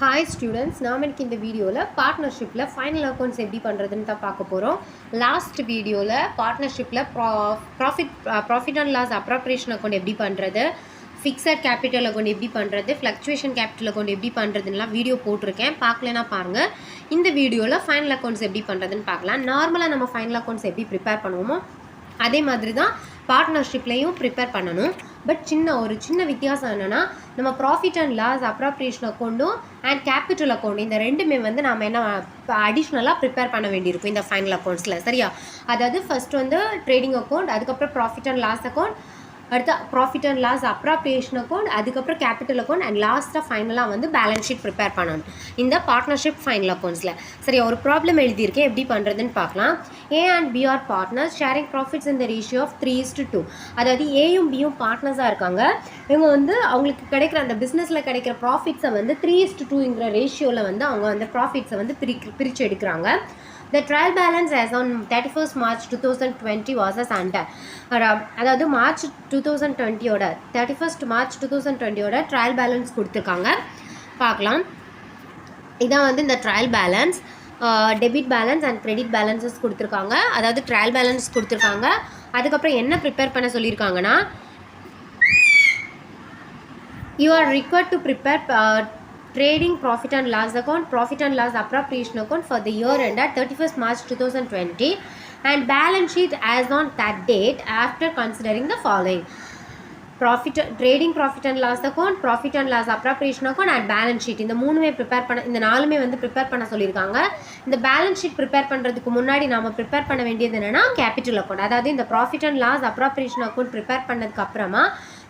Hi students, நாம் இன்னைக்கு இந்த வீடியோவில் பார்ட்னர்ஷிப்பில் ஃபைனல் அக்கௌண்ட்ஸ் எப்படி பண்ணுறதுன்னு தான் பார்க்க போகிறோம். லாஸ்ட் வீடியோவில் பார்ட்னர்ஷிப்பில் profit and loss appropriation account எப்படி பண்ணுறது, ஃபிக்ஸட் கேபிட்டல் அக்கௌண்ட் எப்படி பண்ணுறது, ஃப்ளக்சுவேஷன் கேபிட்டல் அக்கௌண்ட் எப்படி பண்ணுறதுலாம் வீடியோ போட்டிருக்கேன். பார்க்கலனா பாருங்கள். இந்த வீடியோவில் ஃபைனல் அக்கௌண்ட்ஸ் எப்படி பண்ணுறதுன்னு பார்க்கலாம். நார்மலாக நம்ம ஃபைனல் அக்கௌண்ட்ஸ் எப்படி ப்ரிப்பேர் பண்ணுவோமோ அதே மாதிரி தான் பார்ட்னர்ஷிப்லேயும் ப்ரிப்பேர் பண்ணணும். பட் ஒரு சின்ன வித்தியாசம் என்னென்னா, நம்ம ப்ராஃபிட் அண்ட் லாஸ் அப்ராப்ரியேஷன் அக்கௌண்ட்டும் அண்ட் கேபிட்டல் அக்கௌண்ட் இந்த ரெண்டுமே வந்து நம்ம என்ன அடிஷ்னலாக ப்ரிப்பேர் பண்ண வேண்டியிருக்கும் இந்த ஃபைனல் அக்கௌண்ட்ஸில். சரியா? அதாவது ஃபஸ்ட் வந்து ட்ரேடிங் அக்கௌண்ட், அதுக்கப்புறம் ப்ராஃபிட் அண்ட் லாஸ் அக்கௌண்ட், அடுத்து profit and loss appropriation account, அதுக்கப்புறம் கேபிட்டல் அக்கௌண்ட் அண்ட் லாஸ்ட்டாக ஃபைனலாக வந்து பேலன்ஸ் ஷீட் ப்ரிப்பேர் பண்ணணும் இந்த பார்ட்னர்ஷிப் ஃபைனல் அக்கௌண்ட்ஸில். சரி, ஒரு ப்ராப்ளம் எழுதியிருக்கேன், எப்படி பண்ணுறதுன்னு பார்க்கலாம். A and B are partners sharing profits in the ratio of 3:2. அதாவது ஏயும் பியும் பார்ட்னர்ஸாக இருக்காங்க. இவங்க வந்து அவங்களுக்கு கிடைக்கிற அந்த பிஸ்னஸில் கிடைக்கிற ப்ராஃபிட்ஸை வந்து 3:2ங்கிற ரேஷியோவில் வந்து அவங்க அந்த ப்ராஃபிட்ஸை வந்து பிரித்து எடுக்கிறாங்க. The trial balance as on 31st March 2020 was as under. அதாவது March 2020 31st March 2020 trial balance கொடுத்துருக்காங்க. பார்க்கலாம். இதான் வந்து இந்த trial balance, debit balance and credit balances கொடுத்துருக்காங்க. அதாவது ட்ரையல் பேலன்ஸ் கொடுத்துருக்காங்க. அதுக்கப்புறம் என்ன ப்ரிப்பேர் பண்ண சொல்லியிருக்காங்கன்னா, you are required to prepare trading profit and loss account, profit and loss appropriation account for the year ended 31st March 2020 and balance sheet as on that date after considering the following: trading profit and loss account, profit and loss appropriation account and balance sheet. இந்த மூணுமே prepare பண்ண, இந்த நாலுமே வந்து prepare பண்ண சொல்லியிருக்காங்க. இந்த balance sheet prepare பண்ணுறதுக்கு முன்னாடி நம்ம ப்ரிப்பேர் பண்ண வேண்டியது என்னென்னா கேபிட்டல் அக்கௌண்ட். அதாவது இந்த profit and loss appropriation account prepare பண்ணதுக்கு அப்புறமா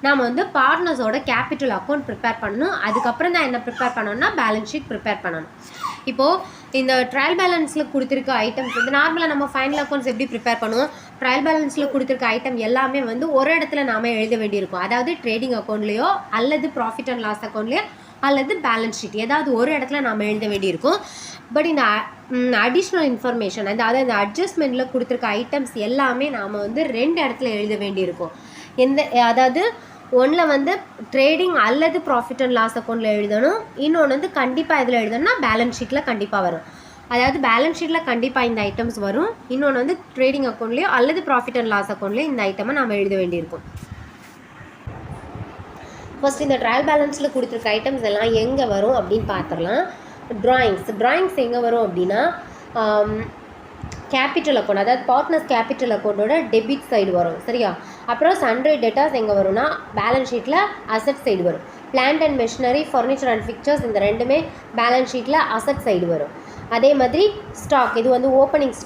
நாம் வந்து பார்ட்னர்ஸோட கேபிட்டல் அக்கௌண்ட் ப்ரிப்பேர் பண்ணணும். அதுக்கப்புறம் தான் என்ன ப்ரிப்பேர் பண்ணணும்னா பேலன்ஸ் ஷீட் ப்ரிப்பேர் பண்ணணும். இப்போது இந்த ட்ரையல் பேலன்ஸில் கொடுத்துருக்க ஐட்டம்ஸ் வந்து நார்மலாக நம்ம ஃபைனல் அக்கௌண்ட்ஸ் எப்படி ப்ரிப்பேர் பண்ணுவோம், ட்ரையல் பேலன்ஸில் கொடுத்துருக்க ஐட்டம் எல்லாமே வந்து ஒரு இடத்துல நாம் எழுத வேண்டியிருக்கும். அதாவது ட்ரேடிங் அக்கௌண்ட்லேயோ அல்லது ப்ராஃபிட் அண்ட் லாஸ் அக்கௌண்ட்லேயோ அல்லது பேலன்ஸ் ஷீட் ஏதாவது ஒரு இடத்துல நாம் எழுத வேண்டியிருக்கும். பட் இந்த அடிஷ்னல் இன்ஃபர்மேஷன் அதாவது இந்த அட்ஜஸ்ட்மெண்ட்டில் கொடுத்துருக்க ஐட்டம்ஸ் எல்லாமே நாம் வந்து ரெண்டு இடத்துல எழுத வேண்டியிருக்கும். அதாவது ஒன்றில் வந்து ட்ரேடிங் அல்லது ப்ராஃபிட் அண்ட் லாஸ் அக்கௌண்ட்டில் எழுதணும், இன்னொன்று வந்து கண்டிப்பாக இதில் எழுதணும்னா பேலன்ஸ் ஷீட்டில் கண்டிப்பாக வரும். அதாவது பேலன்ஸ் ஷீட்டில் கண்டிப்பாக இந்த ஐட்டம்ஸ் வரும், இன்னொன்று வந்து ட்ரேடிங் அக்கௌண்ட்லேயோ அல்லது ப்ராஃபிட் அண்ட் லாஸ் அக்கௌண்ட்லேயோ இந்த ஐட்டமை நாம் எழுத வேண்டியிருக்கும். ஃபஸ்ட் இந்த ட்ரையல் பேலன்ஸில் கொடுத்துருக்க ஐட்டம்ஸ் எல்லாம் எங்கே வரும் அப்படின்னு பார்த்துடலாம். ட்ராயிங்ஸ் எங்கே வரும் அப்படின்னா கேபிட்டல் அக்கௌண்ட், அதாவது பார்ட்னர்ஸ் கேபிட்டல் அக்கௌண்ட்டோட டெபிட் சைடு வரும். சரியா? அப்புறம் சன்ட்ரி டெட்டாஸ் எங்கே வரும்னா பேலன்ஸ் ஷீட்டில் அசட் சைடு வரும். Plant and machinery, furniture and fixtures இந்த ரெண்டுமே பேலன்ஸ் ஷீட்டில் அசட் சைடு வரும். அதே மாதிரி ஸ்டாக், இது வந்து ஓப்பனிங்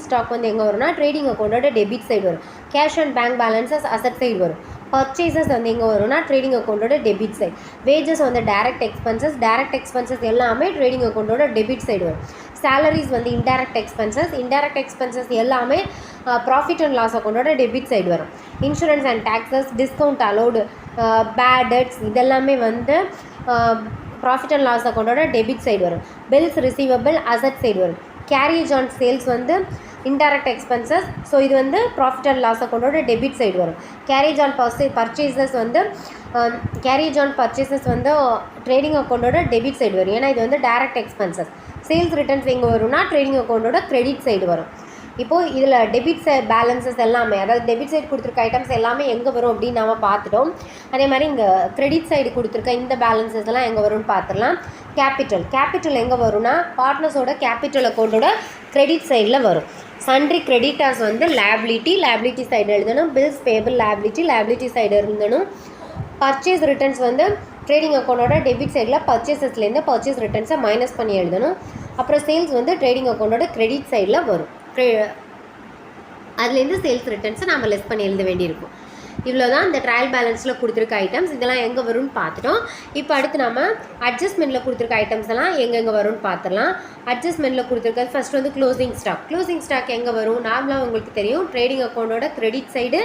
ஸ்டாக் வந்து எங்கே வரும்னா ட்ரேடிங் அக்கௌண்ட்டோட டெபிட் சைடு வரும். Cash and bank balances asset side வரும். பர்ச்சேசஸ் வந்து எங்கே வரும்னா ட்ரேடிங் அக்கௌண்ட்டோட டெபிட் சைடு. வேஜஸ் வந்து டைரக்ட் எக்ஸ்பென்சஸ் எல்லாமே ட்ரேடிங் அக்கௌண்ட்டோட டெபிட் சைடு வரும். சேலரிஸ் வந்து இன்டைரக்ட் எக்ஸ்பென்சஸ் எல்லாமே ப்ராஃபிட் அண்ட் லாஸ் அக்கௌண்ட்டோட டெபிட் சைடு வரும். Insurance and taxes, discount allowed, bad debts இதெல்லாமே வந்து ப்ராஃபிட் அண்ட் லாஸ் அக்கௌண்ட்டோட டெபிட் சைடு வரும். பில்ஸ் ரிசீவபிள் அசட் சைடு வரும். கேரியேஜ் ஆன் சேல்ஸ் வந்து இன்டைரக்ட் எக்ஸ்பென்சஸ், ஸோ இது வந்து ப்ராஃபிட் அண்ட் லாஸ் அக்கௌண்ட்டோட டெபிட் சைடு வரும். கேரியேஜ் ஆன் பர்ச்சேசஸ் வந்து ட்ரேடிங் அக்கௌண்ட்டோட டெபிட் சைடு வரும், ஏன்னா இது வந்து டைரக்ட் எக்ஸ்பென்சஸ். சேல்ஸ் ரிட்டர்ன்ஸ் எங்கே வரும்னா ட்ரேடிங் அக்கௌண்ட்டோட கிரெடிட் சைடு வரும். இப்போது இதில் டெபிட் பேலன்சஸ் எல்லாமே, அதாவது டெபிட் சைடு கொடுத்துருக்க ஐட்டம்ஸ் எல்லாமே எங்கே வரும் அப்படின்னு நாம் பார்த்துட்டோம். அதே மாதிரி இங்கே கிரெடிட் சைடு கொடுத்துருக்க இந்த பேலன்சஸ் எல்லாம் எங்கே வரும்னு பார்த்துடலாம். கேபிட்டல் எங்கே வரும்னா பார்ட்னர்ஸோட கேபிட்டல் அக்கௌண்ட்டோட கிரெடிட் சைடில் வரும். சன்ட்ரி கிரெடிட்டர்ஸ் வந்து லைபிலிட்டி சைடு எழுதணும். பில்ஸ் பேபிள் லைபிலிட்டி சைடு எழுதணும். பர்ச்சேஸ் ரிட்டர்ன்ஸ் வந்து ட்ரேடிங் அக்கௌண்ட்டோட டெபிட் சைடில் பர்ச்சேசஸ்லேருந்து பர்ச்சேஸ் ரிட்டர்ன்ஸை மைனஸ் பண்ணி எழுதணும். அப்புறம் சேல்ஸ் வந்து ட்ரேடிங் அக்கௌண்ட்டோட கிரெடிட் சைடில் வரும். அதுலேருந்து சேல்ஸ் ரிட்டர்ன்ஸை நம்ம லெஸ் பண்ணி எழுத வேண்டியிருக்கும். இவ்வளோ தான் இந்த ட்ரையல் பேலன்ஸில் கொடுத்துருக்க ஐட்டம்ஸ். இதெல்லாம் எங்கே வரும்னு பார்த்துட்டோம். இப்போ அடுத்து நம்ம அட்ஜஸ்ட்மெண்ட்டில் கொடுத்துருக்க ஐட்டம்ஸ் எல்லாம் எங்கெங்கே வரும்னு பார்த்துடலாம். அட்ஜஸ்ட்மெண்ட்டில் கொடுத்துருக்கிறது ஃபஸ்ட் வந்து க்ளோசிங் ஸ்டாக் எங்கே வரும், நார்மலாக உங்களுக்கு தெரியும் ட்ரேடிங் அக்கௌண்ட்டோட கிரெடிட் சைடு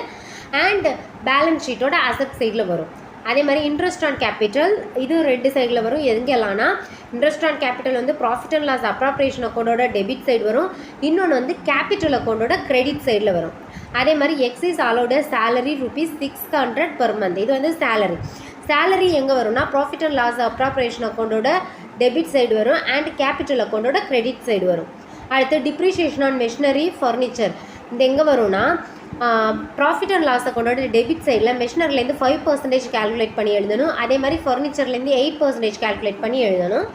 அண்ட் பேலன்ஸ் ஷீட்டோட அசட் சைடில் வரும். அதே மாதிரி இன்ட்ரெஸ்ட் ஆன் கேபிட்டல் இது ரெண்டு சைடில் வரும். எங்கெல்லாம்னா இன்ட்ரெஸ்ட் ஆன் கேபிட்டல் வந்து ப்ராஃபிட் அண்ட் லாஸ் அப்ராப்ரியேஷன் அக்கௌண்ட்டோட டெபிட் சைடு வரும், இன்னொன்று வந்து கேபிட்டல் அக்கௌண்ட்டோட கிரெடிட் சைடில் வரும். அதே மாதிரி X is allowed a salary ₹600 per month, இது வந்து சேலரி எங்கே வரும்னா ப்ராஃபிட் அண்ட் லாஸ் அப்ராப்ரேஷன் அக்கௌண்ட்டோட டெபிட் சைடு வரும் அண்ட் கேபிட்டல் அக்கௌண்ட்டோட கிரெடிட் சைடு வரும். அடுத்து டிப்ரிஷியேஷன் ஆன் மெஷினரி ஃபர்னிச்சர் இது எங்கே வரும்னா ப்ராஃபிட் அண்ட் லாஸ் அக்கௌண்ட்டோட டெபிட் சைடில் மெஷினரிலேருந்து 5% கால்குலேட் பண்ணி எழுதணும். அதே மாதிரி ஃபர்னிச்சர்லேருந்து 8% கால்குலேட் பண்ணி எழுதணும்.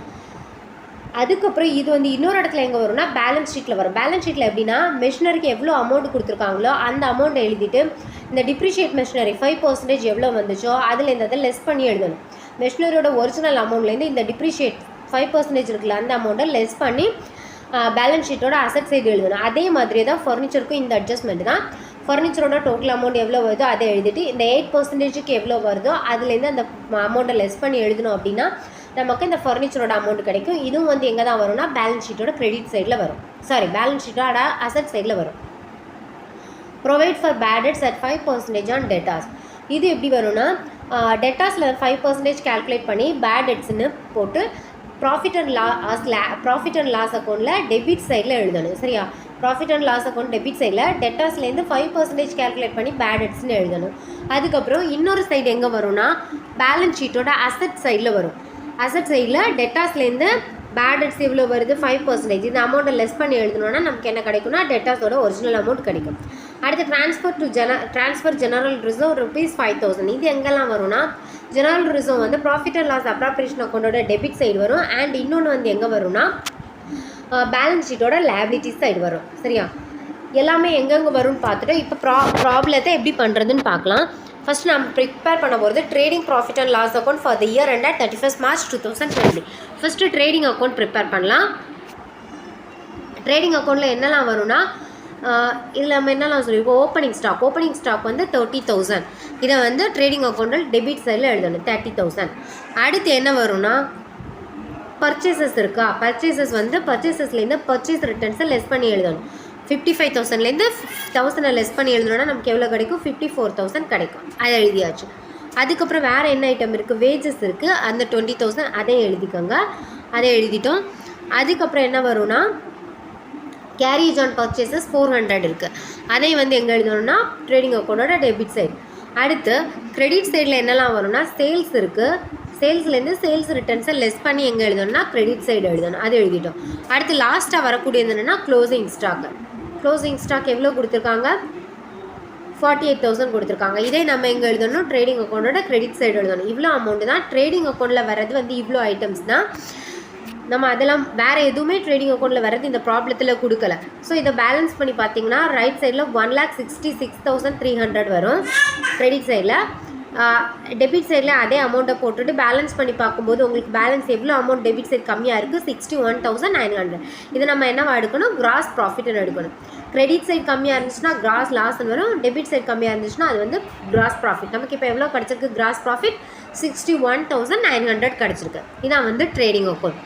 அதுக்கப்புறம் இது வந்து இன்னொரு இடத்துல எங்கே வரும்னா பேலன்ஸ் ஷீட்டில் வரும். பேலன்ஸ் ஷீட்டில் எப்படின்னா மெஷினரிக்கு எவ்வளோ அமௌண்ட் கொடுத்துருக்காங்களோ அந்த அமௌண்ட்டை எழுதிட்டு இந்த டிப்ரிஷியேட் மெஷினரி 5% எவ்வளோ வந்துச்சோ அதுலேருந்து அதை லெஸ் பண்ணி எழுதணும். மெஷினரியோட ஒரிஜினல் அமௌண்ட்லேருந்து இந்த டிப்ரிஷியேட் 5% இருக்குல்ல அந்த அமௌண்ட்டை லெஸ் பண்ணி பேலன்ஸ் ஷீட்டோட அசட் சைடு எழுதணும். அதே மாதிரி தான் ஃபர்னிச்சருக்கும் இந்த அட்ஜஸ்ட்மெண்ட் தான். ஃபர்னிச்சரோட டோட்டல் அமௌண்ட் எவ்வளோ வருதோ அதை எழுதிட்டு இந்த 8%க்கு எவ்வளோ வருதோ அதுலேருந்து அந்த அமௌண்ட்டை லெஸ் பண்ணி எழுதணும். அப்படின்னா நமக்கு இந்த ஃபர்னிச்சரோட அமௌண்ட் கிடைக்கும். இதுவும் வந்து எங்கே தான் வரும்னா பேலன்ஸ் ஷீட்டோட கிரெடிட் சைடில் வரும். பேலன்ஸ் ஷீட்டோட அசட் சைடில் வரும். Provide for bad debts at 5% on debtors. இது எப்படி வரும்னா டெட்டாஸில் 5% கால்குலேட் பண்ணி பேட் டெட்ஸ்ன்னு போட்டு ப்ராஃபிட் அண்ட் லாஸ் அக்கௌண்ட்டில் டெபிட் சைடில் எழுதணும். சரியா, profit and loss account debit சைடில் டெட்டாஸ்லேருந்து 5% கால்குலேட் பண்ணி பேட் டெட்ஸ்ன்னு எழுதணும். அதுக்கப்புறம் இன்னொரு சைடு எங்கே வரும்னா பேலன்ஸ் ஷீட்டோட அசட் சைடில் வரும். அசட் சைடில் டெட்டாஸ்லேருந்து பேட் டெட்ஸ் எவ்வளோ வருது 5%. இந்த அமௌண்ட்டை லெஸ் பண்ணி எழுதணுன்னா நமக்கு என்ன கிடைக்கும்னா டெட்டாஸோட ஒரிஜினல் அமௌண்ட் கிடைக்கும். அடுத்து ட்ரான்ஸ்ஃபர் ஜெனரல் ரிசர்வ் ₹5,000. இது எங்கெல்லாம் வரும்னா ஜெனரல் ரிசர்வ் வந்து ப்ராஃபிட் அண்ட் லாஸ் அப்ராப்ரேஷன் அக்கௌண்ட்டோட டெபிட் சைடு வரும். அண்ட் இன்னொன்று வந்து எங்கே வரும்னா பேலன்ஸ் ஷீட்டோட லைபிலிட்டிஸ் சைடு வரும். சரியா, எல்லாமே எங்கெங்கே வரும்னு பார்த்துட்டு இப்போ ப்ராப்ளத்தை எப்படி பண்ணுறதுன்னு பார்க்கலாம். ஃபஸ்ட் நம்ம ப்ரிப்பேர் பண்ண போகிறது trading profit and loss account for the year ended 31st March 2020. First trading account prepare பண்ணலாம். ட்ரேடிங் அக்கௌண்ட்டில் என்னெல்லாம் வரும்னா இதில் நம்ம என்னெல்லாம் சொல்லியிருக்கோம், ஓப்பனிங் ஸ்டாக் வந்து 30,000. இதை வந்து ட்ரேடிங் அக்கௌண்ட்டில் டெபிட் சைடில் எழுதணும் 30,000. அடுத்து என்ன வரும்னா பர்ச்சேசஸ் இருக்கா, பர்ச்சேசஸ்லேருந்து பர்ச்சேஸ் ரிட்டர்ன்ஸை லெஸ் பண்ணி எழுதணும். 55,000லேருந்து 1,000 லெஸ் பண்ணி எழுதணுன்னா நமக்கு எவ்வளோ கிடைக்கும், 54,000 கிடைக்கும். அதை எழுதியாச்சு. அதுக்கப்புறம் வேறு என்ன ஐட்டம் இருக்குது, வேஜஸ் இருக்குது, அந்த 20,000 அதையும் எழுதிக்கோங்க. அதை எழுதிட்டோம். அதுக்கப்புறம் என்ன வரும்னா கேரேஜ் ஆன் பர்ச்சேசஸ் 400 இருக்குது. அதையும் வந்து எங்கே எழுதணும்னா ட்ரேடிங் அக்கௌண்ட்டோட டெபிட் சைடு. அடுத்து கிரெடிட் சைடில் என்னெல்லாம் வரும்னா சேல்ஸ் இருக்குது. சேல்ஸ்லேருந்து சேல்ஸ் ரிட்டர்ன்ஸை லெஸ் பண்ணி எங்கே எழுதணும்னா கிரெடிட் சைடு எழுதணும். அது எழுதிட்டோம். அடுத்து லாஸ்ட்டாக வரக்கூடியது என்னென்னா க்ளோசிங் ஸ்டாக் எவ்வளோ கொடுத்துருக்காங்க, 48,000 கொடுத்துருக்காங்க. இதே நம்ம எங்கே எழுதணும், ட்ரேடிங் அக்கௌண்ட்டோட கிரெடிட் சைடு எழுதணும். இவ்வளோ அமௌண்ட்டு தான் ட்ரேடிங் அக்கௌண்ட்டில் வர்றது வந்து இவ்வளோ ஐட்டம்ஸ் தான். நம்ம அதெல்லாம் வேறு எதுவுமே ட்ரேடிங் அக்கௌண்ட்டில் வர்றது இந்த ப்ராப்ளத்தில் கொடுக்கல. ஸோ இதை பேலன்ஸ் பண்ணி பார்த்தீங்கன்னா ரைட் சைடில் 1,66,300 வரும் கிரெடிட் சைடில். டெபிட் சைடில் அதே அமௌண்ட்டை போட்டுட்டு பேலன்ஸ் பண்ணி பார்க்கும்போது உங்களுக்கு பேலன்ஸ் எவ்வளோ அமௌண்ட் டெபிட் சைட் கம்மியாக இருக்குது, 61,900. இதை நம்ம என்னவா எடுக்கணும், கிராஸ் ப்ராஃபிட்னு எடுக்கணும். கிரெடிட் சைட் கம்மியாக இருந்துச்சுன்னா கிராஸ் லாஸ்ன்னு வரும், டெபிட் சைட் கம்மியாக இருந்துச்சுன்னா அது வந்து கிராஸ் ப்ராஃபிட். நமக்கு இப்போ எவ்வளோ கிடச்சிருக்கு, கிராஸ் ப்ராஃபிட் 61,900 கிடச்சிருக்கு. இதான் வந்து trading account.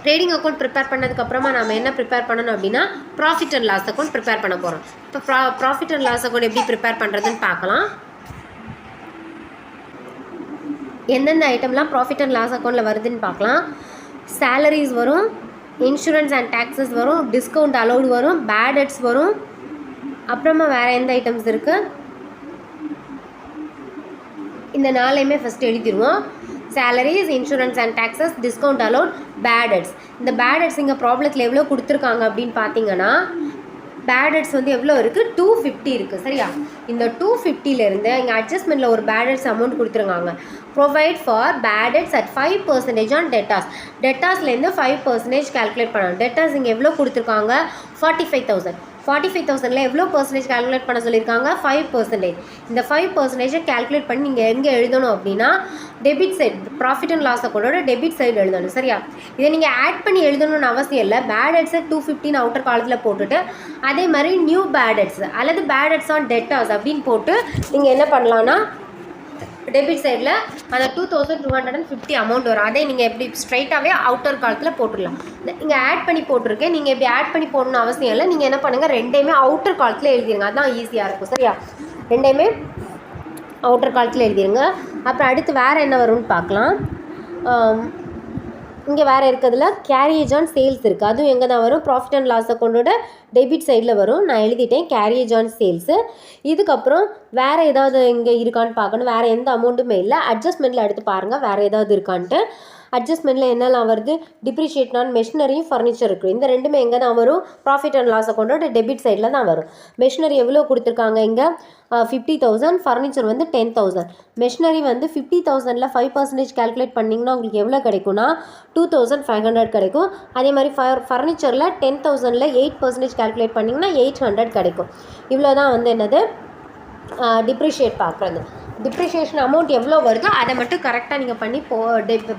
Trading account prepare பண்ணதுக்கப்புறமா நம்ம என்ன ப்ரிப்பேர் பண்ணணும் அப்படின்னா profit and loss account prepare பண்ண போகிறோம். இப்போ ப்ராஃபிட் அண்ட் லாஸ் அக்கௌண்ட் எப்படி ப்ரிப்பேர் பண்ணுறதுன்னு பார்க்கலாம். எந்தெந்த ஐட்டம்லாம் ப்ராஃபிட் அண்ட் லாஸ் அக்கௌண்ட்டில் வருதுன்னு பார்க்கலாம். சேலரிஸ் வரும், இன்சூரன்ஸ் அண்ட் டேக்ஸஸ் வரும், டிஸ்கவுண்ட் அலௌடு வரும், பேட் டெட்ஸ் வரும். அப்புறமா வேறு எந்த ஐட்டம்ஸ் இருக்குது, இந்த நாளையுமே ஃபஸ்ட்டு எழுதிடுவோம். Salaries, insurance and taxes, discount allowed, bad debts. இந்த பேட் டெட்ஸ் இங்கே ப்ராப்ளத்தில் எவ்வளோ கொடுத்துருக்காங்க அப்படின்னு பார்த்தீங்கன்னா பேட் டெட்ஸ் வந்து எவ்வளோ இருக்குது, 250 இருக்குது. சரியா, இந்த 250லேருந்து இங்கே அட்ஜஸ்ட்மெண்ட்டில் ஒரு பேட் டெட்ஸ் அமௌண்ட் கொடுத்துருக்காங்க. Provide for bad debts at 5% on டெட்டாஸ்லேருந்து 5% கால்குலேட் பண்ணணும். டெட்டாஸ் இங்கே எவ்வளோ கொடுத்துருக்காங்க, 45,000. 45,000ல் எவ்வளோ பர்சன்டேஜ் கால்குலேட் பண்ண சொல்லியிருக்காங்க, 5%. இந்த 5% கால்குலேட் பண்ணி நீங்கள் எங்கே எழுதணும் அப்படின்னா debit side, profit and loss அக்கௌண்ட்டோட டெபிட் சைடு எழுதணும். சரியா, இதை நீங்கள் ஆட் பண்ணி எழுதணும்னு அவசியம் இல்லை. பேட் டெட்ஸை 250 அவுட்டர் காலத்தில் போட்டுட்டு அதே மாதிரி நியூ பேட் டெட்ஸ் அல்லது பேட் டெட்ஸ் ஆன் டெட்டாஸ் அப்படின்னு போட்டு நீங்கள் என்ன பண்ணலான்னா டெபிட் சைடில் அந்த 2,250 அமௌண்ட் வரும். அதே நீங்கள் எப்படி ஸ்ட்ரைட்டாகவே அவுட்டர் காலத்தில் போட்டுடலாம். இங்கே ஆட் பண்ணி போட்டிருக்கேன். நீங்கள் எப்படி ஆட் பண்ணி போடணும்னு அவசியம் இல்லை. நீங்கள் என்ன பண்ணுங்கள், ரெண்டையுமே அவுட்டர் காலத்தில் எழுதிடுங்க. அதுதான் ஈஸியாக இருக்கும். சரியா, ரெண்டையுமே அவுட்டர் காலத்தில் எழுதிடுங்க. அப்புறம் அடுத்து வேறு என்ன வரும்னு பார்க்கலாம். இங்கே வேறு இருக்கிறதுல கேரியேஜ் ஆன் சேல்ஸ் இருக்குது. அதுவும் எங்கே தான் வரும்? ப்ராஃபிட் அண்ட் லாஸ் அக்கௌண்ட்டோட டெபிட் சைடில் வரும். நான் எழுதிட்டேன் கேரியேஜ் ஆன் சேல்ஸு. இதுக்கப்புறம் வேறு ஏதாவது இங்கே இருக்கான்னு பார்க்கணும். வேறு எந்த அமௌண்ட்டுமே இல்லை. அட்ஜஸ்ட்மெண்ட்டில் எடுத்து பாருங்கள் வேறு ஏதாவது இருக்கான்ட்டு. அட்ஜஸ்ட்மெண்ட்டில் என்னெல்லாம் வருது? டிப்ரிஷியேட் ஆன் மெஷினரியும் ஃபர்னிச்சர் இருக்குது. இந்த ரெண்டுமே எங்கே தான் வரும்? ப்ராஃபிட் அண்ட் லாஸ் அக்கௌண்ட்டோட டெபிட் சைடில் தான் வரும். மெஷினரி எவ்வளோ கொடுத்துருக்காங்க இங்கே? 50,000. ஃபர்னிச்சர் வந்து 10,000. மெஷினரி வந்து 50,000ல் 5% கால்குலேட் பண்ணிங்கன்னா உங்களுக்கு எவ்வளோ கிடைக்கும்னா 2,500 கிடைக்கும். அதே மாதிரி ஃபர்னிச்சரில் 10,000ல் 8% கால்குலேட் பண்ணிங்கன்னா 800 கிடைக்கும். இவ்வளோ தான் வந்து என்னது டிப்ரிஷியேட் பார்க்குறது. டிப்ரிஷியேஷன் அமௌண்ட் எவ்வளோ வருதோ அதை மட்டும் கரெக்டாக நீங்கள் பண்ணி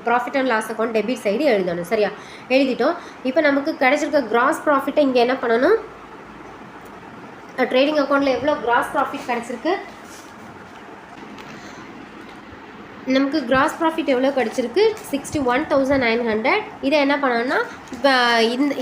profit and loss account debit side எழுதணும். சரியா? எழுதிட்டோம். இப்போ நமக்கு கிடைச்சிருக்க கிராஸ் ப்ராஃபிட்டை இங்கே என்ன பண்ணணும்? ட்ரேடிங் அக்கௌண்ட்டில் எவ்வளோ கிராஸ் ப்ராஃபிட் கிடச்சிருக்கு? நமக்கு கிராஸ் ப்ராஃபிட் எவ்வளோ கிடச்சிருக்கு? 61,900. இதை என்ன பண்ணணும்னா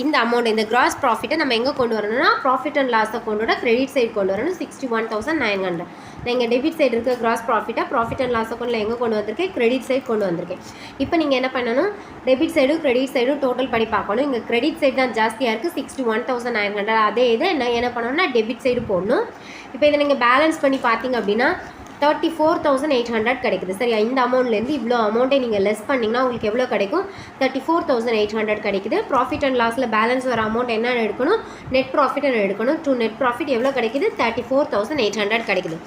இந்த அமௌண்ட் இந்த கிராஸ் ப்ராஃபிட்டை நம்ம எங்கே கொண்டு வரணும்னா ப்ராஃபிட் அண்ட் லாஸ் அக்கௌண்ட்டோட கிரெடிட் சைடு கொண்டு வரணும். 61,900. நான் இங்கே டெபிட் சைடு இருக்க கிராஸ் ப்ராஃபிட்டை ப்ராஃபிட் அண்ட் லாஸ் அக்கௌண்ட்டில் எங்கே கொண்டு வந்திருக்கேன்? கிரெடிட் சைடு கொண்டு வந்திருக்கேன். இப்போ நீங்கள் என்ன பண்ணணும்? டெபிட் சைடும் கிரெடிட் சைடும் டோட்டல் படி பார்க்கணும். இங்கே கிரெடிட் சைடு தான் ஜாஸ்தியாக இருக்குது 61,900. அதே இதை என்ன பண்ணணும்னா டெபிட் சைடு போடணும். இப்போ இதை நீங்கள் பேலன்ஸ் பண்ணி பார்த்தீங்க அப்படின்னா 34,800 கிடைக்குது. சரியா? இந்த அமௌண்ட்லேருந்து இவ்வளோ அமௌண்ட்டை நீங்கள் லெஸ் பண்ணிங்கன்னா உங்களுக்கு எவ்வளோ கிடைக்கும்? 34,800 கிடைக்குது. ப்ராஃபிட் அண்ட் லாஸில் பேலன்ஸ் வர அமௌண்ட் என்ன எடுக்கணும்? நெட் ப்ராஃபிட் எடுக்கணும். நெட் ப்ராஃபிட் எவ்வளோ கிடைக்குது? 34,800 கிடைக்குது.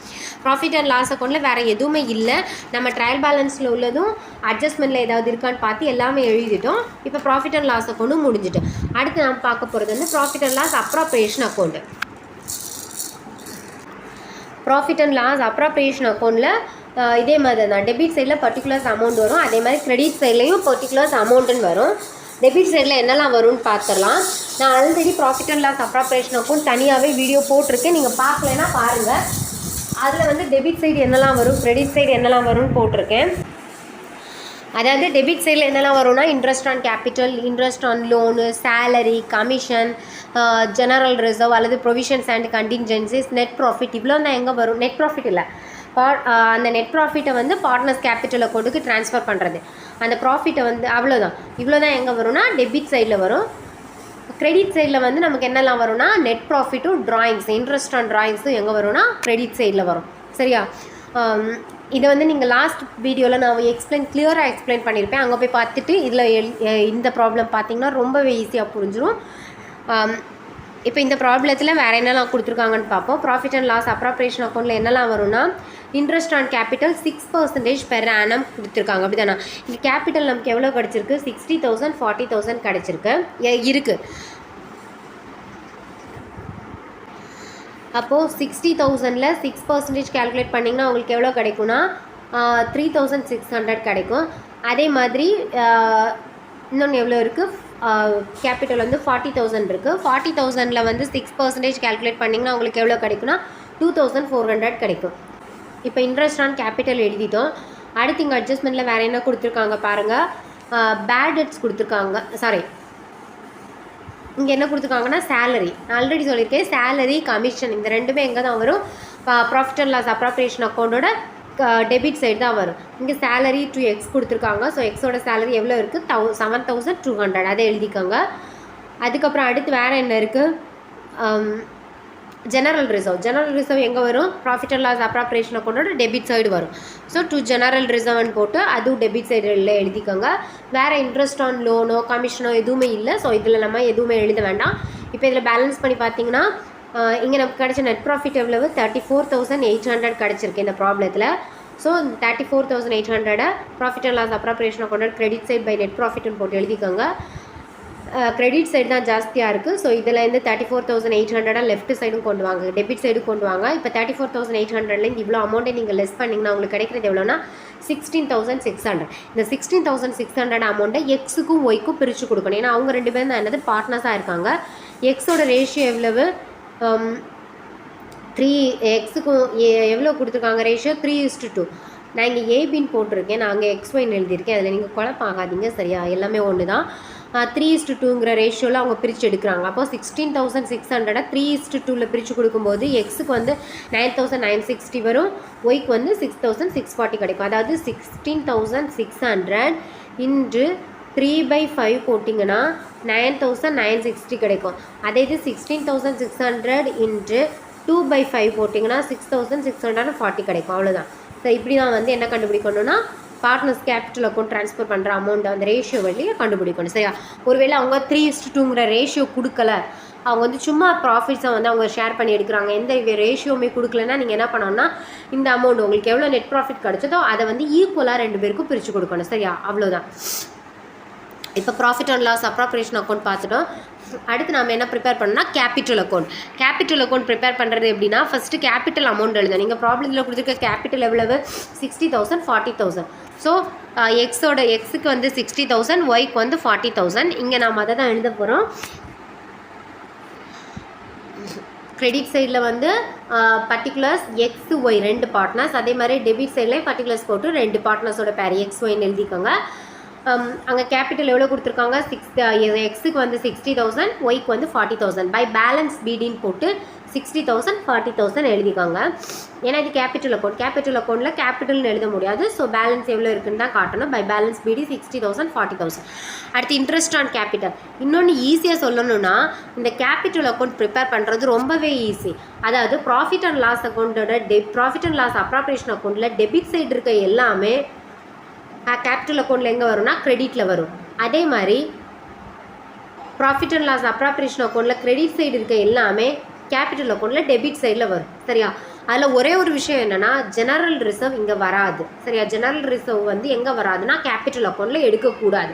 ப்ராஃபிட் அண்ட் லாஸ் அக்கௌண்ட்டில் வேறு எதுவுமே இல்லை. நம்ம ட்ரையல் பேலன்ஸில் உள்ளதும் அட்ஜஸ்ட்மெண்ட்டில் ஏதாவது இருக்கான்னு பார்த்து எல்லாமே எழுதிட்டோம். இப்போ ப்ராஃபிட் அண்ட் லாஸ் அக்கௌண்ட்டும் முடிஞ்சிட்டு. அடுத்து நம்ம பார்க்க போகிறது வந்து profit and loss appropriation account. Profit and loss appropriation அக்கௌண்ட்டில் இதே மாதிரி தான் டெபிட் சைடில் பர்டிகுலர்ஸ் அமௌண்ட் வரும். அதே மாதிரி கிரெடிட் சைட்லேயும் பர்டிகுலர்ஸ் அமௌண்ட்டுன்னு வரும். டெபிட் சைடில் என்னெல்லாம் வரும்னு பார்த்துடலாம். நான் already profit and loss appropriation account தனியாகவே வீடியோ போட்டிருக்கேன். நீங்கள் பார்க்கலன்னா பாருங்கள். அதில் வந்து டெபிட் சைடு என்னெல்லாம் வரும், கிரெடிட் சைடு என்னெல்லாம் வரும்னு போட்டிருக்கேன். அதாவது டெபிட் சைடில் என்னெல்லாம் வரும்னா interest on capital, interest on loan, salary, commission, general reserve அல்லது ப்ரொவிஷன்ஸ் அண்ட் கண்டின்ஜென்சிஸ், நெட் ப்ராஃபிட் இவ்வளோ தான் எங்கே வரும்? நெட் ப்ராஃபிட் இல்லை, அந்த நெட் ப்ராஃபிட்டை வந்து பார்ட்னர்ஸ் கேபிட்டல் அக்கௌண்ட்டுக்கு ட்ரான்ஸ்ஃபர் பண்ணுறது. அந்த ப்ராஃபிட்டை வந்து அவ்வளோதான். இவ்வளோ தான் எங்கே வரும்னா டெபிட் சைடில் வரும். கிரெடிட் சைடில் வந்து நமக்கு என்னெல்லாம் வரும்னா நெட் ப்ராஃபிட்டும் ட்ராயிங்ஸ், இன்ட்ரெஸ்ட் ஆன் ட்ராயிங்ஸும் எங்கே வரும்னா கிரெடிட் சைடில் வரும். சரியா? இதை வந்து நீங்கள் லாஸ்ட் வீடியோவில் நான் கிளியராக எக்ஸ்பிளைன் பண்ணியிருப்பேன். அங்கே போய் பார்த்துட்டு இதில் இந்த ப்ராப்ளம் பார்த்தீங்கன்னா ரொம்பவே ஈஸியாக புரிஞ்சிடும். இப்போ இந்த ப்ராப்ளத்தில் வேறு என்னெல்லாம் கொடுத்துருக்காங்கன்னு பார்ப்போம். ப்ராஃபிட் அண்ட் லாஸ் அப்ராப்ரியேஷன் அக்கௌண்ட்டில் என்னெல்லாம் வரும்னா interest on capital 6% per annum கொடுத்துருக்காங்க. அப்படி தானே? இந்த கேபிட்டல் நமக்கு எவ்வளோ கிடச்சிருக்கு? 60,000 40,000 கிடச்சிருக்கு இருக்குது. அப்போது 60,000ல் 6% கால்குலேட் பண்ணிங்கன்னா உங்களுக்கு எவ்வளோ கிடைக்கும்னா 3,600 கிடைக்கும். அதே மாதிரி இன்னொன்று எவ்வளோ இருக்குது? கேபிட்டல் வந்து 40,000 இருக்குது. 40,000ல் வந்து 6% கால்குலேட் பண்ணிங்கன்னா உங்களுக்கு எவ்வளோ கிடைக்கும்னா 2,400 கிடைக்கும். இப்போ இன்ட்ரெஸ்ட் ஆன் கேபிட்டல் எழுதிட்டோம். அடுத்து இங்கே அட்ஜஸ்ட்மெண்ட்டில் வேறு என்ன கொடுத்துருக்காங்க பாருங்கள். பேட் டெட்ஸ் கொடுத்துருக்காங்க. சாரி, இங்கே என்ன கொடுத்துருக்காங்கன்னா சேலரி. நான் ஆல்ரெடி சொல்லியிருக்கேன், சேலரி, கமிஷன் இந்த ரெண்டுமே எங்கே தான் வரும்? ப்ராஃபிட் அண்ட் லாஸ் அப்ராப்ரியேஷன் அக்கௌண்ட்டோட டெபிட் சைடு தான் வரும். இங்கே சேலரி டு எக்ஸ் கொடுத்துருக்காங்க. ஸோ எக்ஸோட சேலரி எவ்வளோ இருக்குது? 7,200. அதை எழுதிக்கோங்க. அதுக்கப்புறம் அடுத்து வேறு என்ன இருக்குது? ஜெனரல் ரிசர்வ் எங்கே வரும்? ப்ராஃபிட் அண்ட் லாஸ் அப்ராப்ரியேஷன் அக்கௌண்ட்டோட டெபிட் சைடு வரும். ஸோ டு ஜெனரல் ரிசர்வ்னு போட்டு அதுவும் டெபிட் சைடில் எழுதிக்கோங்க. வேறு இன்ட்ரெஸ்ட் ஆன் லோனோ கமிஷனோ எதுவுமே இல்லை. ஸோ இதில் நம்ம எதுவுமே எழுத வேண்டாம். இப்போ இதில் பேலன்ஸ் பண்ணி பார்த்தீங்கன்னா இங்கே நமக்கு கிடைச்ச நெட் ப்ராஃபிட் எவ்வளவு? 34,800 கிடச்சிருக்கு இந்த ப்ராப்ளத்தில். So 34,800 profit and loss appropriation account credit side by net ப்ராஃபிட்னு போட்டு எழுதிக்கோங்க. கிரெடிட் சைடு தான் ஜாஸ்தியாக இருக்குது. ஸோ இதில் இருந்து 34,800 லெஃப்ட் சைடும் கொண்டு வாங்க, டெபிட் சைடும் கொண்டு வாங்க. இப்போ 34,800லேருந்து இவ்வளோ அமௌண்ட்டை நீங்கள் லெஸ் பண்ணிங்கன்னா உங்களுக்கு கிடைக்கிறது எவ்வளோனா 16,600. இந்த 16,600 அமௌண்ட்டை எக்ஸுக்கும் ஒய்க்கும் பிரித்து கொடுக்கணும். ஏன்னா அவங்க ரெண்டு பேரும் தான் என்னது பார்ட்னர்ஸாக இருக்காங்க. எக்ஸோட ரேஷியோ எவ்வளவு? 3 எக்ஸுக்கும் எவ்வளோ கொடுத்துருக்காங்க ரேஷியோ? 3:2. நான் இங்கே ஏபின்னு போட்டிருக்கேன், நான் அங்கே XYன்னு எழுதியிருக்கேன். அதில் நீங்கள் குழப்பாகாதீங்க. சரியா? எல்லாமே ஒன்று தான். 3:2ங்கிற ரேஷியோவில் அவங்க பிரித்து எடுக்கிறாங்க. அப்போ 16,600 3:2ல் பிரித்து கொடுக்கும்போது எக்ஸுக்கு வந்து 9,960 வரும், ஒய்க்கு வந்து 6,640 கிடைக்கும். அதாவது 16,600 இன்று 3/5 போட்டிங்கன்னா 9,960 கிடைக்கும். அதே இது 16,600 இன்ட்டு 2/5 போட்டிங்கன்னா 6,640 கிடைக்கும். அவ்வளோதான். ஸோ இப்படி தான் வந்து என்ன கண்டுபிடிக்கணும்னா பார்ட்னர்ஸ் கேபிட்டல் அக்கௌண்ட் ட்ரான்ஸ்ஃபர் பண்ணுற அமௌண்ட்டை அந்த ரேஷியோ வழியாக கண்டுபிடிக்கணும். சரியா? ஒருவேளை அவங்க 3:2ங்கிற ரேஷியோ கொடுக்கல, அவங்க வந்து சும்மா ப்ராஃபிட்ஸை வந்து அவங்க ஷேர் பண்ணி எடுக்கிறாங்க, எந்த ரேஷியோவுமே கொடுக்கலன்னா நீங்கள் என்ன பண்ணணும்னா இந்த அமௌண்ட் உங்களுக்கு எவ்வளோ நெட் ப்ராஃபிட் கிடைச்சதோ அதை வந்து ஈக்குவலாக 2 பேருக்கும் பிரித்து கொடுக்கணும். சரியா? அவ்வளோதான். இப்போ profit and loss appropriation account பார்த்துட்டோம். அடுத்து நம்ம என்ன ப்ரிப்பேர் பண்ணோம்னா capital account. Capital account prepare பண்ணுறது எப்படின்னா ஃபஸ்ட்டு கேபிட்டல் அமௌண்ட் எழுதணும். நீங்கள் ப்ராப்ளத்தில் கொடுத்துருக்க கேபிட்டல் எவ்வளவு 60,000 40,000. ஸோ எக்ஸுக்கு வந்து 60,000, ஒய்க்கு வந்து 40,000. இங்கே நாம் அதை தான் எழுத போகிறோம். கிரெடிட் சைடில் வந்து பர்டிகுலர்ஸ் எக்ஸ் ஒய் 2 பார்ட்னர்ஸ், அதே மாதிரி டெபிட் சைட்லேயும் பர்டிகுலர்ஸ் போட்டு 2 பார்ட்னர்ஸோட பேர் எக்ஸ் ஒய்ன்னு எழுதிக்கோங்க. அங்கே கேபிட்டல் எவ்வளோ கொடுத்துருக்காங்க எக்ஸுக்கு வந்து 60,000, ஒய்க்கு வந்து 40,000. பை பேலன்ஸ் பிடின்னு போட்டு 60,000 40,000 எழுதிக்காங்க. ஏன்னா இது கேபிட்டல் அக்கௌண்ட். கேபிட்டல் அக்கௌண்ட்டில் கேபிட்டல்னு எழுத முடியாது. ஸோ பேலன்ஸ் எவ்வளோ இருக்குன்னு தான் காட்டணும். பை பேலன்ஸ் பிடி 60,000 40,000. அடுத்து இன்ட்ரெஸ்ட் ஆன் கேபிட்டல். இன்னொன்று ஈஸியாக சொல்லணும்னா இந்த கேபிட்டல் அக்கௌண்ட் ப்ரிப்பேர் பண்ணுறது ரொம்பவே ஈஸி. அதாவது ப்ராஃபிட் அண்ட் லாஸ் அக்கௌண்ட்டோட ப்ராஃபிட் அண்ட் லாஸ் அப்ராப்ரியேஷன் அக்கௌண்ட்டில் டெபிட் சைடு இருக்க எல்லாமே கேபிட்டல் அக்கௌண்ட்டில் எங்கே வரும்னா கிரெடிட்டில் வரும். அதே மாதிரி ப்ராஃபிட் அண்ட் லாஸ் அப்ராப்ரியேஷன் அக்கௌண்ட்டில் கிரெடிட் சைடு இருக்க எல்லாமே கேபிட்டல் அக்கௌண்ட்டில் டெபிட் சைடில் வரும். சரியா? அதில் ஒரே ஒரு விஷயம் என்னென்னா ஜெனரல் ரிசர்வ் இங்கே வராது. சரியா? ஜெனரல் ரிசர்வ் வந்து எங்கே வராதுன்னா கேபிட்டல் அக்கௌண்ட்டில் எடுக்கக்கூடாது.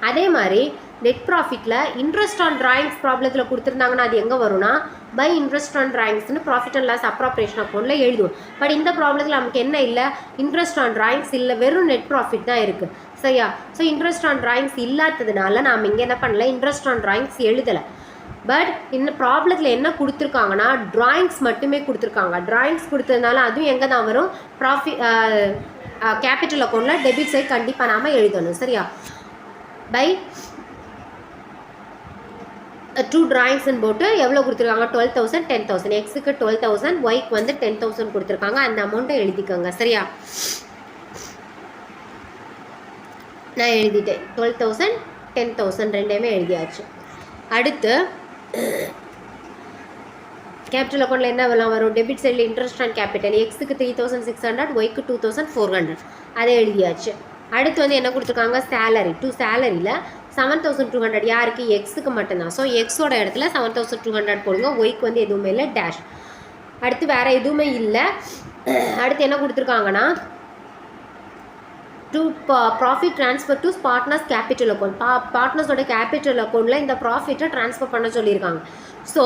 அதே மாதிரி நெட் ப்ராஃபிட்டில் இன்ட்ரெஸ்ட் ஆன் டிராயிங்ஸ் ப்ராப்ளத்தில் கொடுத்துருந்தாங்கன்னா அது எங்கே வரும்னா பை இன்ட்ரெஸ்ட் ஆன் டிராயிங்ஸ்னு ப்ராஃபிட் அண்ட் லாஸ் அப்ராப்ரியேஷன் அக்கௌண்ட்டில் எழுதுவோம். பட் இந்த ப்ராப்ளத்தில் நமக்கு என்ன இல்லை, இன்ட்ரெஸ்ட் ஆன் டிராயிங்ஸ் இல்லை, வெறும் நெட் ப்ராஃபிட் தான் இருக்குது. சரியா? ஸோ இன்ட்ரெஸ்ட் ஆன் டிராயிங்ஸ் இல்லாததுனால நாம் இங்கே என்ன பண்ணல, இன்ட்ரெஸ்ட் ஆன் டிராயிங்ஸ் எழுதலை. பட் இந்த ப்ராப்ளத்தில் என்ன கொடுத்துருக்காங்கன்னா டிராயிங்ஸ் மட்டுமே கொடுத்துருக்காங்க. டிராயிங்ஸ் கொடுத்ததுனால அதுவும் எங்கே தான் வரும், கேபிட்டல் அக்கௌண்ட்டில் டெபிட் சைட் கண்டிப்பாக நாம் எழுதணும். சரியா? பை 2 டிராயிங்ஸ்ன்னு போட்டு எவ்வளோ கொடுத்துருக்காங்க 12,000 10,000. எக்ஸுக்கு 12,000, ஒய்க்கு வந்து 10,000 கொடுத்துருக்காங்க. அந்த அமௌண்ட்டை எழுதிக்கோங்க. சரியா? நான் எழுதிட்டேன். 12,000 10,000 ரெண்டையுமே எழுதியாச்சு. அடுத்து கேபிட்டல் அக்கௌண்ட்டில் என்ன வரும், டெபிட் சைடில் இன்ட்ரெஸ்ட் ஆன் கேபிட்டல் எக்ஸுக்கு 3,600, ஒய்க்கு 2,400 அதை எழுதியாச்சு. அடுத்து வந்து என்ன கொடுத்துருக்காங்க சேலரி. சேலரியில் 7,200 யாருக்கு எக்ஸுக்கு மட்டும்தான். ஸோ எக்ஸோட இடத்துல 7,200 போடுங்க. ஒய்க்கு வந்து எதுவுமே இல்லை, டேஷ். அடுத்து வேறு எதுவுமே இல்லை. அடுத்து என்ன கொடுத்துருக்காங்கன்னா to profit transfer to partners capital account. பார்ட்னர்ஸோட கேபிட்டல் அக்கௌண்ட்டில் இந்த ப்ராஃபிட்டை ட்ரான்ஸ்ஃபர் பண்ண சொல்லியிருக்காங்க. ஸோ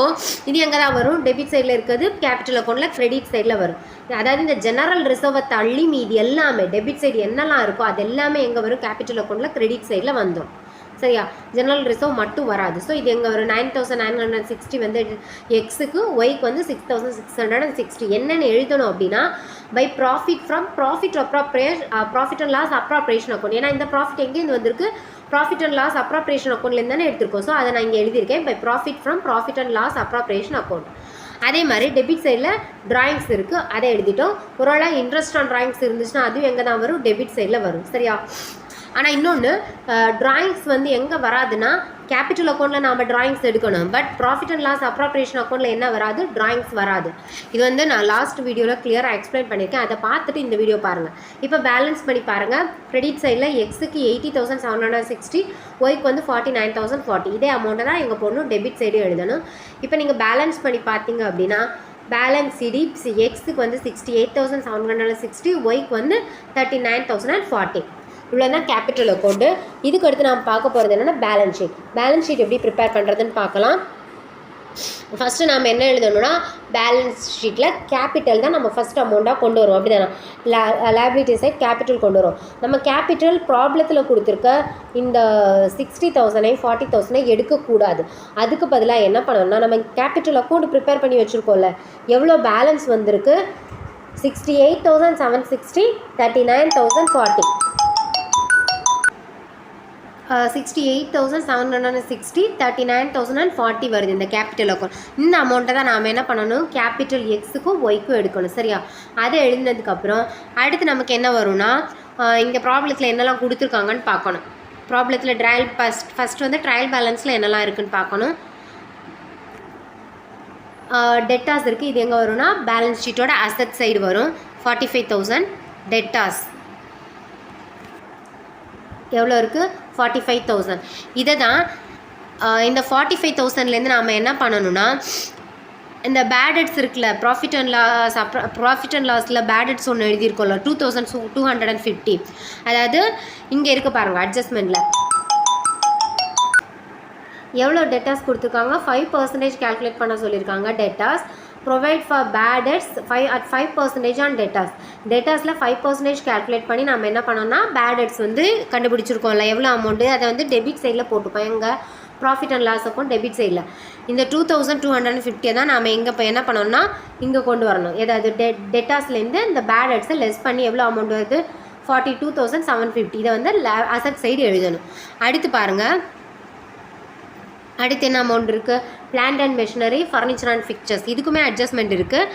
இது எங்கே தான் வரும், டெபிட் சைடில் இருக்கிறது கேபிட்டல் அக்கௌண்ட்டில் கிரெடிட் சைடில் வரும். அதாவது இந்த ஜெனரல் ரிசர்வை தள்ளி மீதி எல்லாமே டெபிட் சைடு என்னெல்லாம் இருக்கோ அது எல்லாமே எங்கே வரும், கேபிட்டல் அக்கௌண்ட்டில் கிரெடிட் சைடில் வந்துடும். சரியா? ஜெனரல் ரிசர்வ் மட்டும் வராது. ஸோ இது எங்கே வரும் 9,960 வந்து எக்ஸுக்கு, ஒய்க்கு வந்து 6,660. என்னென்னு எழுதணும் அப்படின்னா by profit from profit and loss appropriation account. ஏன்னா இந்த ப்ராஃபிட் எங்கேருந்து வந்திருக்கு, ப்ராஃபிட் அண்ட் லாஸ் அப்ராப்ரியேஷன் அக்கௌண்ட்லேருந்து தானே எடுத்திருக்கோம். ஸோ அதை நான் இங்கே எழுதியிருக்கேன் by profit from profit and loss appropriation account. அதே மாதிரி டெபிட் சைடில் டிராயிங்ஸ் இருக்குது, அதை எழுதிட்டோம். ஒரு வேளை இன்ட்ரெஸ்ட் ஆன் டிராயிங்ஸ் இருந்துச்சுன்னா அதுவும் எங்கே தான் வரும், டெபிட் சைடில் வரும். சரியா? ஆனால் இன்னொன்று டிராயிங்ஸ் வந்து எங்கே வராதுன்னா கேபிட்டல் அக்கௌண்ட்டில் நாம் டிராயிங்ஸ் எடுக்கணும். But profit and loss appropriation அக்கௌண்ட்டில் என்ன வராது, டிராயிங்ஸ் வராது. இது வந்து நான் லாஸ்ட் வீடியோவில் கிளியராக எக்ஸ்பிளைன் பண்ணியிருக்கேன். அதை பார்த்துட்டு இந்த வீடியோ பாருங்கள். இப்போ பேலன்ஸ் பண்ணி பாருங்கள். கிரெடிட் சைடில் எக்ஸுக்கு 80,760, ஒய்க்கு வந்து 49,040. இதே அமௌண்ட்டை தான் எங்கள் பொண்ணு டெபிட் சைடு எழுதணும். இப்போ நீங்கள் பேலன்ஸ் பண்ணி பார்த்தீங்க அப்படின்னா பேலன்ஸ் சிடி எக்ஸுக்கு வந்து 68,760, ஒய்க்கு வந்து 39,040. இவ்வளோ தான் கேபிட்டல் அக்கௌண்ட்டு. இதுக்கு அடுத்து நாம் பார்க்க போகிறது என்னென்னா பேலன்ஸ் ஷீட். பேலன்ஸ் ஷீட் எப்படி ப்ரிப்பேர் பண்ணுறதுன்னு பார்க்கலாம். ஃபஸ்ட்டு நாம் என்ன எழுதணும்னா பேலன்ஸ் ஷீட்டில் கேபிட்டல் தான் நம்ம ஃபஸ்ட் அமௌண்ட்டாக கொண்டு வரும். அப்படி தானே லைபிலிட்டி சைட் கேபிட்டல் கொண்டு வரும். நம்ம கேபிட்டல் ப்ராப்ளத்தில் கொடுத்துருக்க இந்த 60,000 40,000 எடுக்கக்கூடாது. அதுக்கு பதிலாக என்ன பண்ணணும்னா நம்ம கேபிட்டல் அக்கௌண்ட் ப்ரிப்பேர் பண்ணி வச்சுருக்கோம்ல, எவ்வளோ பேலன்ஸ் வந்திருக்கு 68,760, 39,040. 68,760, 39,040 வருது இந்த கேபிட்டல் அக்கௌண்ட். இந்த அமௌண்ட்டை தான் நாம் என்ன பண்ணணும், கேபிட்டல் எக்ஸுக்கும் ஒய்க்கும் எடுக்கணும். சரியா? அதை எழுதினதுக்கப்புறம் அடுத்து நமக்கு என்ன வரும்னா இங்கே ப்ராப்ளத்தில் என்னெல்லாம் கொடுத்துருக்காங்கன்னு பார்க்கணும். ப்ராப்ளத்தில் ஃபஸ்ட் வந்து ட்ரையல் பேலன்ஸில் என்னெல்லாம் இருக்குதுன்னு பார்க்கணும். டெட்டாஸ் இருக்குது. இது எங்கே வரும்னா பேலன்ஸ் ஷீட்டோட அசட் சைடு வரும். 45,000 டெட்டாஸ் எவ்வளோ இருக்குது? 45,000. இதை தான் இந்த 45,000லேருந்து நாம் என்ன பண்ணணும்னா இந்த பேடட்ஸ் இருக்குல்ல, ப்ராஃபிட் அண்ட் லாஸில் பேடட்ஸ் ஒன்று எழுதியிருக்கோம்ல 2,250. அதாவது இங்கே இருக்க பாருங்கள் அட்ஜஸ்ட்மெண்ட்டில் எவ்வளோ டெட்டாஸ் கொடுத்துருக்காங்க, 5% கேல்குலேட் பண்ண சொல்லியிருக்காங்க. Debtors provide for bad debts 5% on டெட்டாஸில் 5% கேல்குலேட் பண்ணி நம்ம என்ன பண்ணோம்னா பேடட்ஸ் வந்து கண்டுபிடிச்சிருக்கோம்ல எவ்வளோ அமௌண்ட்டு, அதை வந்து டெபிட் சைடில் போட்டுப்போம். எங்கள் profit and loss account debit சைடில் இந்த 2,250 தான் நம்ம எங்கே இப்போ என்ன பண்ணோம்னா இங்கே கொண்டு வரணும். ஏதாவது டெட்டாஸ்லேருந்து இந்த பேடட்ஸை லெஸ் பண்ணி எவ்வளோ அமௌண்ட் வருது, 42,750. இதை வந்து அசட் சைடு எழுதணும். அடுத்து பாருங்கள், அடுத்து என்ன அமௌண்ட் இருக்குது, plant and machinery, furniture and fixtures. இதுக்குமே அட்ஜஸ்ட்மெண்ட் இருக்குது.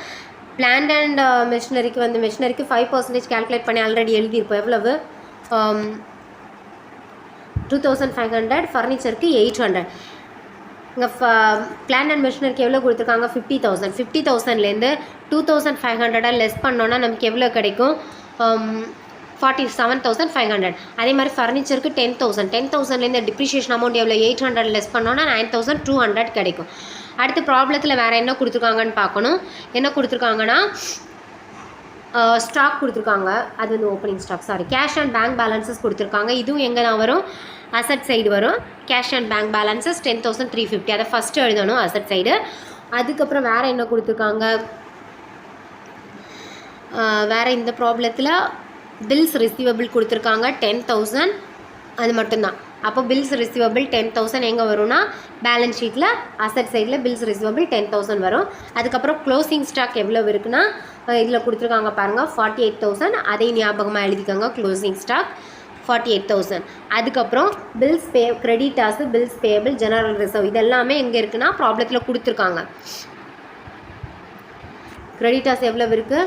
பிளான்ட் அண்ட் மெஷினரிக்கு வந்து மெஷினரிக்கு 5% கேல்குலேட் பண்ணி ஆல்ரெடி எழுதியிருப்போம். எவ்வளவு, 2,500. ஃபர்னிச்சருக்கு 800. இங்கே பிளான்ட் அண்ட் மெஷினரிக்கு எவ்வளோ கொடுத்துருக்காங்க, 50,000. 50,000லேருந்து 2,500 லெஸ் பண்ணோன்னா நமக்கு எவ்வளோ கிடைக்கும், 47,500. அதே மாதிரி ஃபர்னிச்சருக்கு 10,000. 10,000லேருந்து டிப்ரிஷியேஷன் அமௌண்ட் எவ்வளோ, 800 லெஸ் பண்ணோன்னா 9,200 கிடைக்கும். அடுத்து ப்ராப்ளத்தில் வேறு என்ன கொடுத்துருக்காங்கன்னு பார்க்கணும். என்ன கொடுத்துருக்காங்கன்னா ஸ்டாக் கொடுத்துருக்காங்க, அது வந்து opening stock, cash and bank balances கொடுத்துருக்காங்க. இதுவும் எங்கே தான் வரும், அசட் சைடு வரும். Cash and bank balances 10,350. அதை ஃபஸ்ட்டு எழுதணும் அசட் சைடு. அதுக்கப்புறம் வேறு என்ன கொடுத்துருக்காங்க, வேறு இந்த ப்ராப்ளத்தில் பில்ஸ் ரிசீவபிள் கொடுத்துருக்காங்க 10,000. அது மட்டும்தான். அப்போ பில்ஸ் ரிசீவபிள் 10,000 எங்கே வரும்னா பேலன்ஸ் ஷீட்டில் அசட் சைடில் பில்ஸ் ரிசீவபிள் 10,000 வரும். அதுக்கப்புறம் க்ளோசிங் ஸ்டாக் எவ்வளோ இருக்குன்னா இதில் கொடுத்துருக்காங்க பாருங்கள் 48,000. அதையும் ஞாபகமாக எழுதிக்கோங்க, க்ளோசிங் ஸ்டாக் 48,000. அதுக்கப்புறம் bills creditors, bills payable, general reserve இதெல்லாமே எங்கே இருக்குன்னா ப்ராப்ளத்தில் கொடுத்துருக்காங்க. கிரெடிட்டாஸ் எவ்வளோ இருக்குது,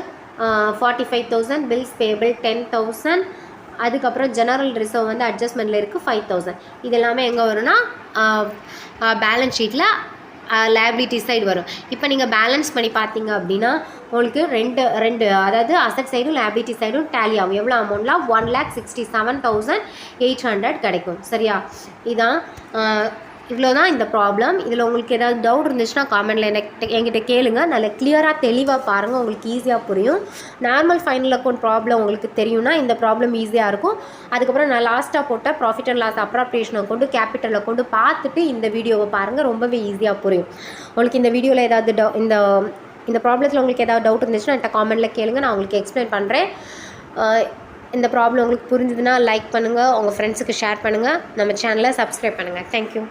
45,000. Bills payable 10,000. அதுக்கப்புறம் ஜெனரல் ரிசர்வ் வந்து அட்ஜஸ்ட்மெண்ட்டில் இருக்குது 5,000. இதெல்லாமே எங்கே வரும்னா பேலன்ஸ் ஷீட்டில் லைபிலிட்டி சைடு வரும். இப்போ நீங்கள் பேலன்ஸ் பண்ணி பார்த்தீங்க அப்படின்னா உங்களுக்கு ரெண்டு அதாவது அசட் சைடும் லைபிலிட்டி சைடும் டேலி ஆகும். எவ்வளோ அமௌண்ட்லாம் 1,67,800 கிடைக்கும். சரியா, இதான் இவ்வளோ தான் இந்த ப்ராப்ளம். இதில் உங்களுக்கு ஏதாவது டவுட் இருந்துச்சுன்னா காமெண்ட்டில் என்கிட்ட கேளுங்க. நல்ல கிளியராக தெளிவாக பாருங்கள், உங்களுக்கு ஈஸியாக புரியும். நார்மல் ஃபைனல் அக்கௌண்ட் ப்ராப்ளம் உங்களுக்கு தெரியும்னா இந்த ப்ராப்ளம் ஈஸியாக இருக்கும். அதுக்கப்புறம் நான் லாஸ்ட்டாக போட்ட profit and loss appropriation account, capital account பார்த்துட்டு இந்த வீடியோவை பாருங்கள், ரொம்பவே ஈஸியாக புரியும் உங்களுக்கு. இந்த வீடியோவில் ஏதாவது இந்த ப்ராப்ளத்தில் உங்களுக்கு ஏதாவது டவுட் இருந்துச்சுன்னா என்கிட்ட காமெண்ட்டில் கேளுங்க, நான் உங்களுக்கு எக்ஸ்பிளைன் பண்ணுறேன். இந்த ப்ராப்ளம் உங்களுக்கு புரிஞ்சுதுன்னா லைக் பண்ணுங்கள், உங்கள் ஃப்ரெண்ட்ஸுக்கு ஷேர் பண்ணுங்கள், நம்ம சேனலை சப்ஸ்கிரைப் பண்ணுங்கள். தேங்க்யூ.